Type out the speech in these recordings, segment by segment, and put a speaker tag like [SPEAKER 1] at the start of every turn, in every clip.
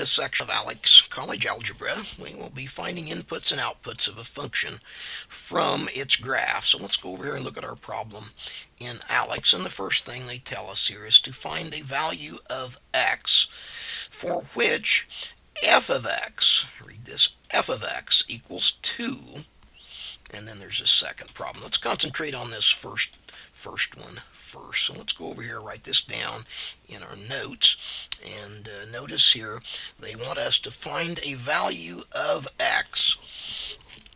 [SPEAKER 1] this section of ALEKS college algebra, we will be finding inputs and outputs of a function from its graph. So let's go over here and look at our problem in ALEKS. And the first thing they tell us here is to find a value of x for which f of x, read this, f of x equals 2. And then there's a second problem. Let's concentrate on this first one first. So let's go over here, write this down in our notes, and notice here they want us to find a value of x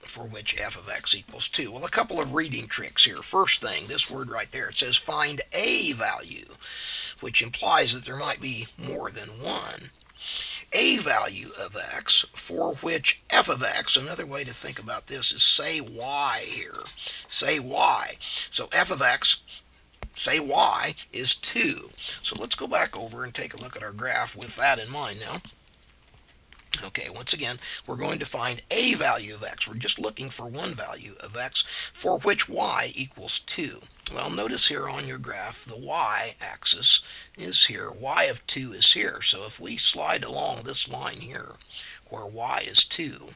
[SPEAKER 1] for which f of x equals 2. Well, a couple of reading tricks here. First thing, this word right there, it says find a value, which implies that there might be more than one. A value of x for which f of x, another way to think about this is say y here. Say y. So f of x, say y, is 2. So let's go back over and take a look at our graph with that in mind now. Okay, once again, we're going to find a value of x. We're just looking for one value of x for which y equals 2. Well, notice here on your graph, the y-axis is here. Y of 2 is here. So if we slide along this line here, where y is 2,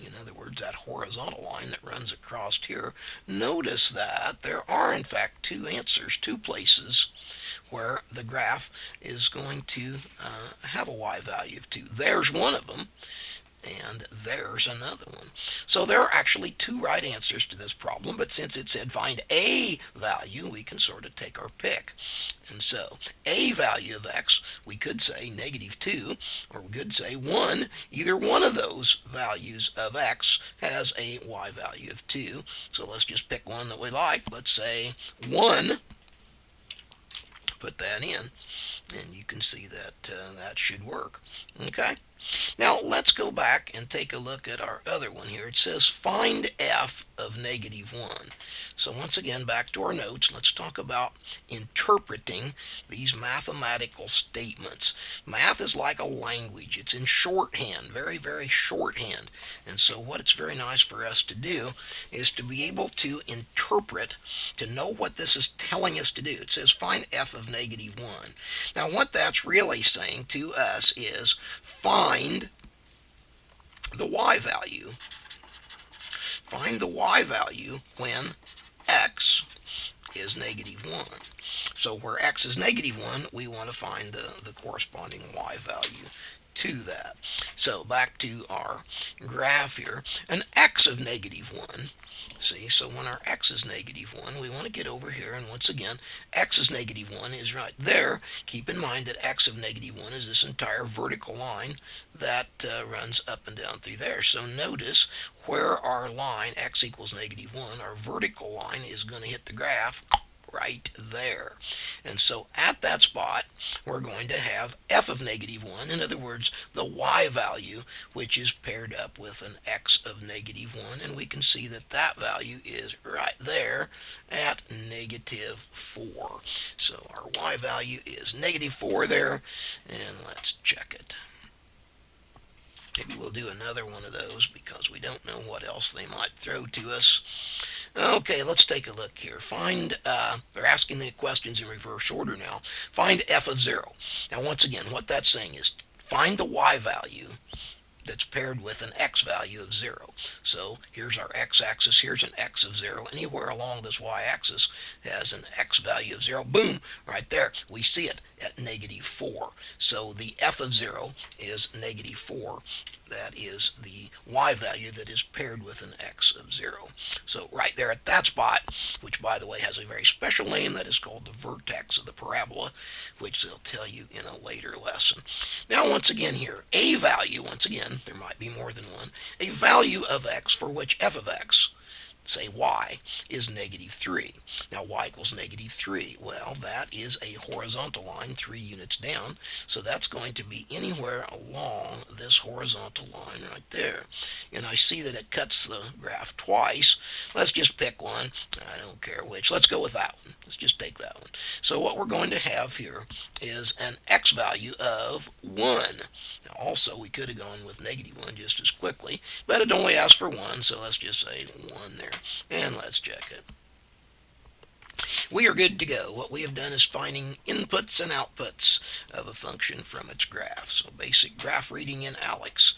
[SPEAKER 1] in other words, that horizontal line that runs across here, notice that there are, in fact, two answers, two places where the graph is going to have a y value of 2. There's one of them, and there's another one. So there are actually two right answers to this problem, but since it said find a value, we can sort of take our pick. And so a value of x, we could say -2, or we could say 1. Either one of those values of x has a y value of 2. So let's just pick one that we like. Let's say 1. Put that in, and you can see that that should work. Okay? Now let's go back and take a look at our other one here. It says find f of -1. So once again, back to our notes, let's talk about interpreting these mathematical statements. Math is like a language. It's in shorthand, very, very shorthand. And so what it's very nice for us to do is to be able to interpret, to know what this is telling us to do. It says find f of -1. Now what that's really saying to us is find the y value. Find the y value when x is -1. So where x is -1, we want to find the corresponding y value to that. So back to our graph here, an x of -1. See, so when our x is -1, we want to get over here, and once again, x is -1 is right there. Keep in mind that x of -1 is this entire vertical line that runs up and down through there. So notice where our line x equals -1, our vertical line is going to hit the graph right there. And so at that spot, we're going to have f of -1, in other words, the y value, which is paired up with an x of -1, and we can see that that value is right there at -4. So our y value is -4 there, and let's check it. Maybe we'll do another one of those because we don't know what else they might throw to us. Okay, let's take a look here. Find, they're asking the questions in reverse order now. Find f of 0. Now once again, what that's saying is find the y value that's paired with an x value of 0. So here's our x-axis, here's an x of 0. Anywhere along this y-axis has an x value of 0. Boom, right there. We see it at -4. So the f of 0 is -4. That is the y value that is paired with an x of 0. So right there at that spot, which by the way has a very special name that is called the vertex of the parabola, which they'll tell you in a later lesson. Now once again here, a value, once again, there might be more than one, a value of x for which f of x, say y, is -3. Now y equals -3. Well, that is a horizontal line 3 units down, so that's going to be anywhere along this horizontal line right there. And I see that it cuts the graph twice. Let's just pick one. I don't care which. Let's go with that one. Let's just take that one. So what we're going to have here is an x value of 1. Now also, we could have gone with -1 just as quickly, but it only asks for 1, so let's just say 1 there. And let's check it. we are good to go. What we have done is finding inputs and outputs of a function from its graph. So basic graph reading in ALEKS